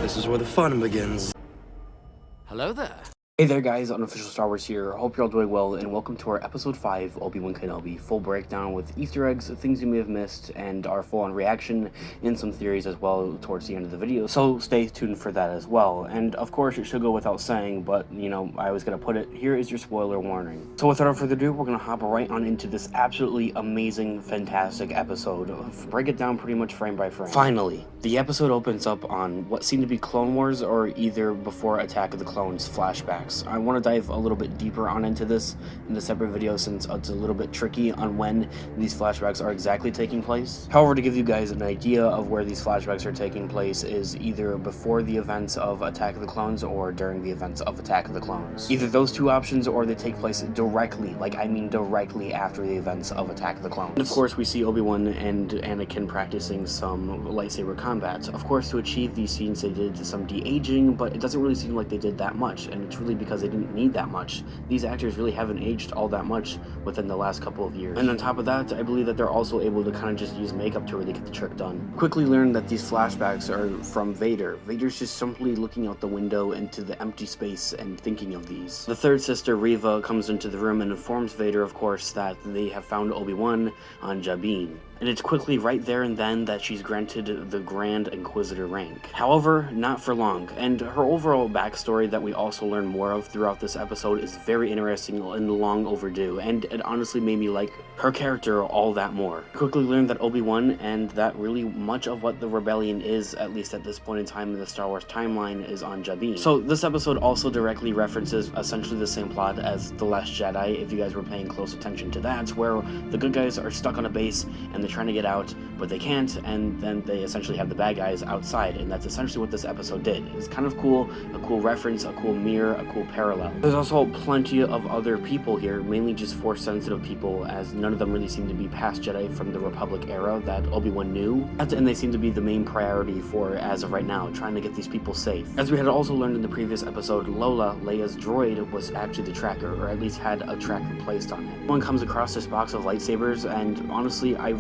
This is where the fun begins. Hello there. Hey there guys, Unofficial Star Wars here. Hope you're all doing well, and welcome to our Episode 5 Obi Wan Kenobi full breakdown with Easter eggs, things you may have missed, and our full-on reaction and some theories as well towards the end of the video. So stay tuned for that as well. And of course, it should go without saying, but you know, I was gonna put it, here is your spoiler warning. So without further ado, we're gonna hop right on into this absolutely amazing, fantastic episode. Break it down pretty much frame by frame. Finally, the episode opens up on what seem to be Clone Wars or either before Attack of the Clones flashbacks. I want to dive a little bit deeper on into this in a separate video since it's a little bit tricky on when these flashbacks are exactly taking place. However, to give you guys an idea of where these flashbacks are taking place is either before the events of Attack of the Clones or during the events of Attack of the Clones. Either those two options or they take place directly, directly after the events of Attack of the Clones. And of course, we see Obi-Wan and Anakin practicing some lightsaber combat. Of course, to achieve these scenes, they did some de-aging, but it doesn't really seem like they did that much, and it's really because they didn't need that much. These actors really haven't aged all that much within the last couple of years. And on top of that, I believe that they're also able to kind of just use makeup to really get the trick done. Quickly learn that these flashbacks are from Vader. Vader's just simply looking out the window into the empty space and thinking of these. The third sister, Reva, comes into the room and informs Vader, of course, that they have found Obi-Wan on Jabin. And it's quickly right there and then that she's granted the Grand Inquisitor rank. However, not for long, and her overall backstory that we also learn more of throughout this episode is very interesting and long overdue, and it honestly made me like her character all that more. Quickly learned that Obi-Wan and that really much of what the rebellion is, at least at this point in time in the Star Wars timeline, is on Jabin. So this episode also directly references essentially the same plot as The Last Jedi, if you guys were paying close attention to that, where the good guys are stuck on a base and they're trying to get out, but they can't, and then they essentially have the bad guys outside, and that's essentially what this episode did. It's kind of cool, a cool reference, a cool mirror, a cool parallel. There's also plenty of other people here, mainly just Force-sensitive people, as none of them really seem to be past Jedi from the Republic era that Obi-Wan knew, and they seem to be the main priority for, as of right now, trying to get these people safe. As we had also learned in the previous episode, Lola, Leia's droid, was actually the tracker, or at least had a tracker placed on it. One comes across this box of lightsabers, and honestly, I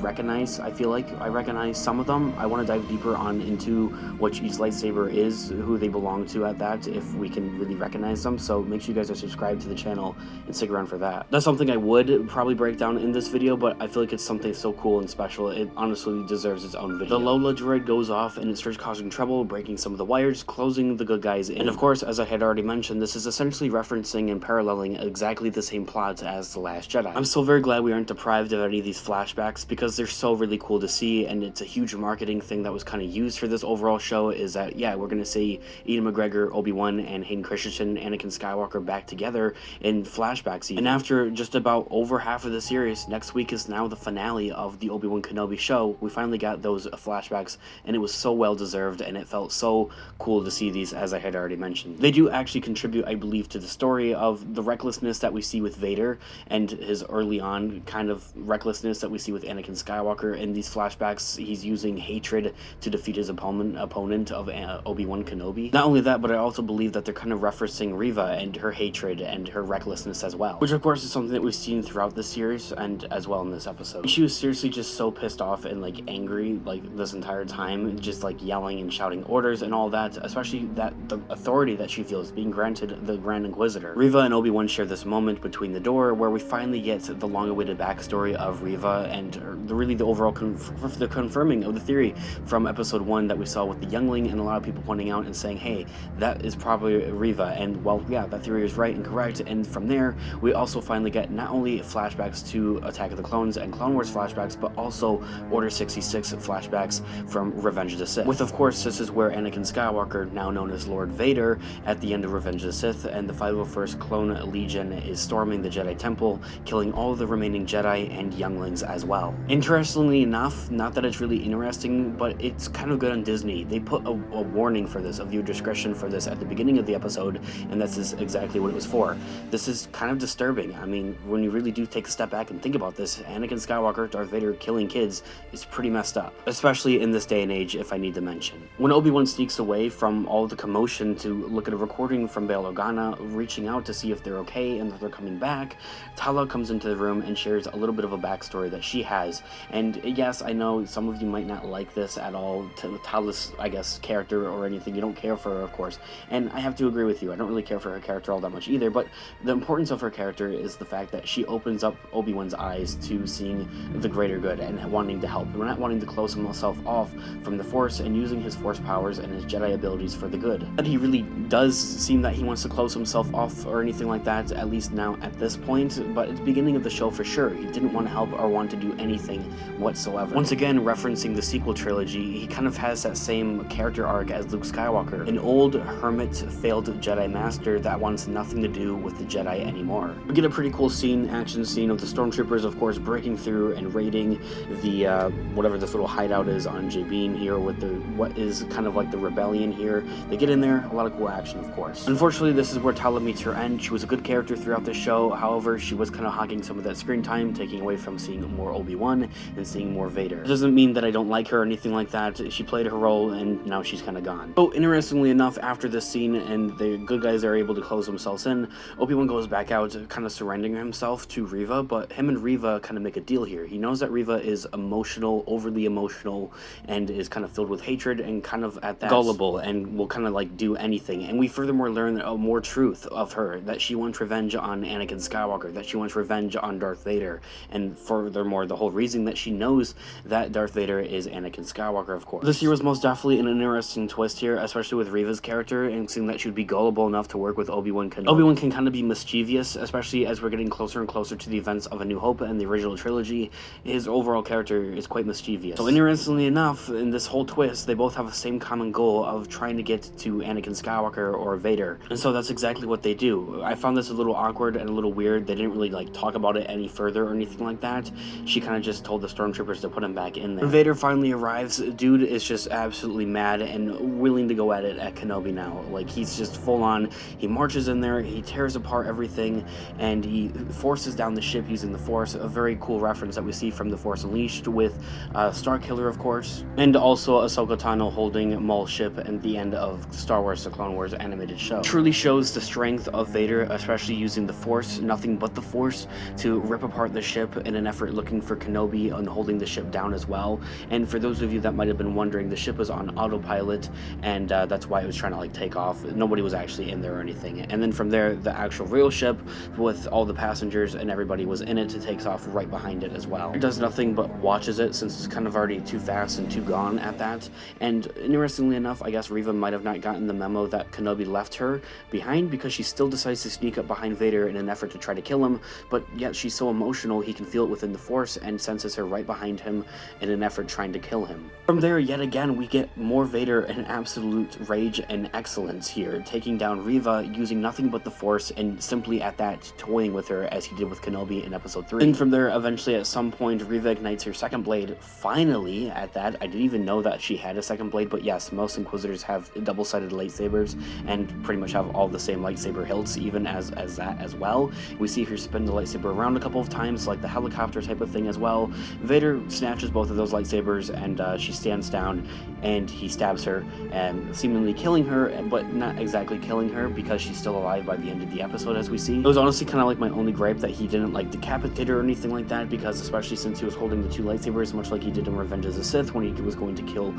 feel like I recognize some of them. I want to dive deeper on into what each lightsaber is, who they belong to at that, if we can really recognize them, so make sure you guys are subscribed to the channel and stick around for that. That's something I would probably break down in this video, but I feel like it's something so cool and special, it honestly deserves its own video. The Lola droid goes off and it starts causing trouble, breaking some of the wires, closing the good guys in. And of course, as I had already mentioned, this is essentially referencing and paralleling exactly the same plot as The Last Jedi. I'm so very glad we aren't deprived of any of these flashbacks because they're so really cool to see, and it's a huge marketing thing that was kind of used for this overall show, is that, yeah, we're going to see Ian McGregor, Obi-Wan, and Hayden Christensen, Anakin Skywalker back together in flashbacks. And after just about over half of the series, next week is now the finale of the Obi Wan Kenobi show. We finally got those flashbacks, and it was so well deserved, and it felt so cool to see these, as I had already mentioned. They do actually contribute, I believe, to the story of the recklessness that we see with Vader, and his early on kind of recklessness that we see with Anakin Skywalker. In these flashbacks, he's using hatred to defeat his opponent of Obi Wan Kenobi. Not only that, but I also believe that they're kind of referencing Reva and her hatred and her recklessness as well, which of course is something that we've seen throughout this series and as well in this episode. She was seriously just so pissed off and like angry like this entire time, just like yelling and shouting orders and all that, especially that the authority that she feels being granted the Grand Inquisitor. Reva and Obi-Wan share this moment between the door where we finally get the long-awaited backstory of Reva and the overall the confirming of the theory from episode 1 that we saw with the youngling, and a lot of people pointing out and saying, hey, that is probably Reva, and well, yeah, that theory is right and correct. And from there, we also finally get not only flashbacks to Attack of the Clones and Clone Wars flashbacks, but also Order 66 flashbacks from Revenge of the Sith. With, of course, this is where Anakin Skywalker, now known as Lord Vader, at the end of Revenge of the Sith, and the 501st Clone Legion is storming the Jedi Temple, killing all of the remaining Jedi and younglings as well. Interestingly enough, not that it's really interesting, but it's kind of good on Disney. They put a warning for this, a viewer discretion for this at the beginning of the episode, and that's exactly what it was for. This is kind of disturbing. I mean, when you really do take a step back and think about this, Anakin Skywalker, Darth Vader killing kids is pretty messed up, especially in this day and age, if I need to mention. When Obi-Wan sneaks away from all the commotion to look at a recording from Bail Organa, reaching out to see if they're okay and that they're coming back, Tala comes into the room and shares a little bit of a backstory that she has, And yes, I know some of you might not like this at all, how this, I guess, character or anything. You don't care for her, of course, and I have to agree with you. I don't really care for her character all that much either, but the importance of her character is the fact that she opens up Obi-Wan's eyes to seeing the greater good and wanting to help. We're not wanting to close himself off from the Force and using his Force powers and his Jedi abilities for the good. But he really does seem that he wants to close himself off or anything like that, at least now at this point, but at the beginning of the show for sure, he didn't want to help or want to do anything whatsoever. Once again, referencing the sequel trilogy, he kind of has that same character arc as Luke Skywalker, an old hermit, failed Jedi Master that wants nothing to do with the Jedi anymore. We get a pretty cool action scene of the Stormtroopers, of course, breaking through and raiding the, whatever this little hideout is on Jabin here with what is kind of like the rebellion here. They get in there, a lot of cool action, of course. Unfortunately, this is where Tala meets her end. She was a good character throughout the show, however, she was kind of hogging some of that screen time, taking away from seeing more Obi-Wan and seeing more Vader. It doesn't mean that I don't like her or anything like that. She played her role, and now she's kind of gone. So, interestingly enough, after this scene and the good guys are able to close themselves in, Obi-Wan goes back out, kind of surrendering himself to Reva, but him and Reva kind of make a deal here. He knows that Reva is emotional, overly emotional, and is kind of filled with hatred and kind of at that gullible and will kind of like do anything. And we furthermore learn more truth of her, that she wants revenge on Anakin Skywalker, that she wants revenge on Darth Vader, and furthermore the whole reason that she knows that Darth Vader is Anakin Skywalker, of course. This year was most definitely an interesting twist here, especially with Reva's character, and seeing that she would be gullible enough to work with Obi Wan Kenobi. Obi-Wan can kind of be mischievous, especially as we're getting closer and closer to the events of A New Hope and the original trilogy. His overall character is quite mischievous. So interestingly enough, in this whole twist, they both have the same common goal of trying to get to Anakin Skywalker or Vader, and so that's exactly what they do. I found this a little awkward and a little weird. They didn't really like talk about it any further or anything like that. She kind of just told the Stormtroopers to put him back in there. When Vader finally arrives, dude is just absolutely mad and willing to go at it at Kenobi now. Like, he's just full on. He marches in there, he tears apart everything, and he forces down the ship using the Force. A very cool reference that we see from The Force Unleashed with Starkiller, of course, and also Ahsoka Tano holding Maul's ship at the end of Star Wars: The Clone Wars animated show. It truly shows the strength of Vader, especially using the Force, nothing but the Force, to rip apart the ship in an effort looking for Kenobi and holding the ship down as well. And for those of you that might have been wondering, the ship was on autopilot, and that's why it was trying to like take off. Nobody was actually in there or anything. And then from there, the actual real ship with all the passengers and everybody was in it, takes off right behind it as well. It does nothing but watches it, since it's kind of already too fast and too gone at that. And interestingly enough, I guess Reva might have not gotten the memo that Kenobi left her behind, because she still decides to sneak up behind Vader in an effort to try to kill him, but yet she's so emotional he can feel it within the Force and senses her right behind him in an effort trying to kill him. From there, yet again, we get more Vader in absolute rage and excellence here, taking down Reva using nothing but the Force and simply at that toying with her as he did with Kenobi in episode 3. And from there, eventually at some point, Reva ignites her second blade, finally at that. I didn't even know that she had a second blade, but yes, most Inquisitors have double-sided lightsabers and pretty much have all the same lightsaber hilts, even as that as well. We see her spin the lightsaber around a couple of times, like the helicopter type of thing as well. Vader snatches both of those lightsabers, and she stands down, and he stabs her, and seemingly killing her, but not exactly killing her, because she's still alive by the end of the episode, as we see. It was honestly kind of like my only gripe that he didn't like decapitate her or anything like that, because especially since he was holding the two lightsabers, much like he did in Revenge of the Sith when he was going to kill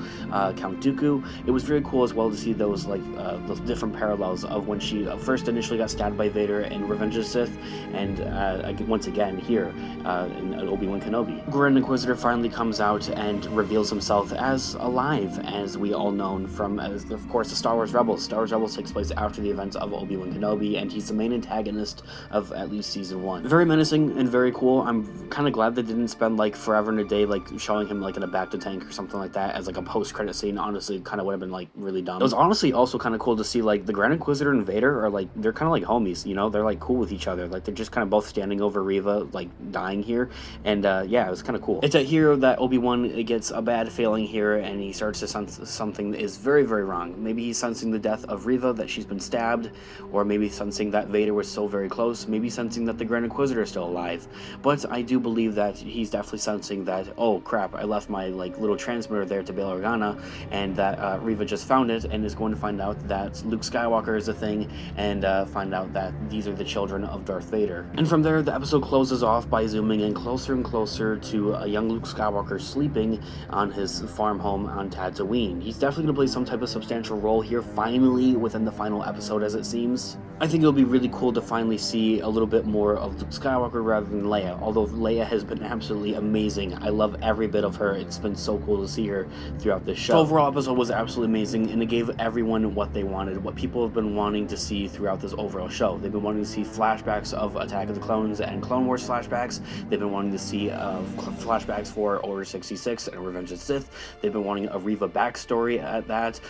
Count Dooku. It was very cool as well to see those those different parallels of when she first initially got stabbed by Vader in Revenge of the Sith, and once again here in Obi Wan Kenobi. Grand Inquisitor finally comes out and reveals himself as alive, as we all know from, of course, the Star Wars Rebels. Star Wars Rebels takes place after the events of Obi Wan Kenobi, and he's the main antagonist of at least season 1. Very menacing and very cool. I'm kind of glad they didn't spend like forever and a day like showing him like in a bacta tank or something like that as like a post-credit scene. Honestly, kind of would have been like really dumb. It was honestly also kind of cool to see like the Grand Inquisitor and Vader are like, they're kind of like homies, you know? They're like cool with each other. Like they're just kind of both standing over Reva, like dying here, and yeah, it was kind of cool. It's a hero that Obi-Wan gets a bad feeling here, and he starts to sense something that is very, very wrong. Maybe he's sensing the death of Reva, that she's been stabbed, or maybe sensing that Vader was so very close, maybe sensing that the Grand Inquisitor is still alive. But I do believe that he's definitely sensing that, oh crap, I left my like little transmitter there to Bail Organa, and that Reva just found it and is going to find out that Luke Skywalker is a thing, and find out that these are the children of Darth Vader. And from there, the episode closes off by zooming in closer and closer to a young Luke Skywalker sleeping on his farm home on Tatooine. He's definitely going to play some type of substantial role here, finally, within the final episode, as it seems. I think it'll be really cool to finally see a little bit more of Luke Skywalker rather than Leia, although Leia has been absolutely amazing. I love every bit of her. It's been so cool to see her throughout this show. The overall episode was absolutely amazing, and it gave everyone what they wanted, what people have been wanting to see throughout this overall show. They've been wanting to see flashbacks of Attack of the Clones and Clone Wars flashbacks. They've been wanting to see flashbacks for Order 66 and Revenge of the Sith. They've been wanting a Reva backstory at that.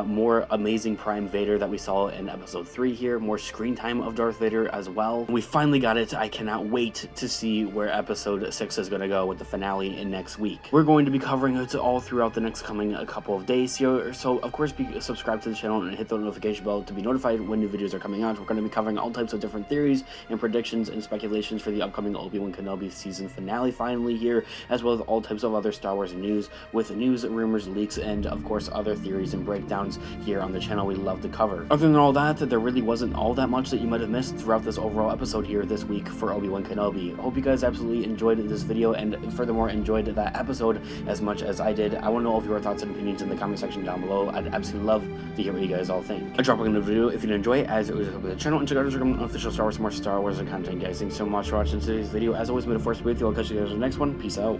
More amazing Prime Vader that we saw in Episode 3 here. More screen time of Darth Vader as well. We finally got it. I cannot wait to see where Episode 6 is going to go with the finale in next week. We're going to be covering it all throughout the next coming couple of days here, so of course be subscribed to the channel and hit the notification bell to be notified when new videos are coming out. We're going to be covering all types of different theories and predictions and speculations for the upcoming Obi Wan Kenobi season finale finally here, as well as all types of other Star Wars news with news, rumors, leaks, and of course other theories and breakdowns here on the channel we love to cover. Other than all that, there really wasn't all that much that you might have missed throughout this overall episode here this week for Obi Wan Kenobi. Hope you guys absolutely enjoyed this video and furthermore enjoyed that episode as much as I did. I want to know all of your thoughts and opinions in the comment section down below. I'd absolutely love to hear what you guys all think. Drop a new video if you enjoy it, as it was the channel, and check out our official Star Wars, more Star Wars content, guys. Thanks so much for watching today's video. As always, may the Force be with you. I'll catch you guys in the next one. Peace out.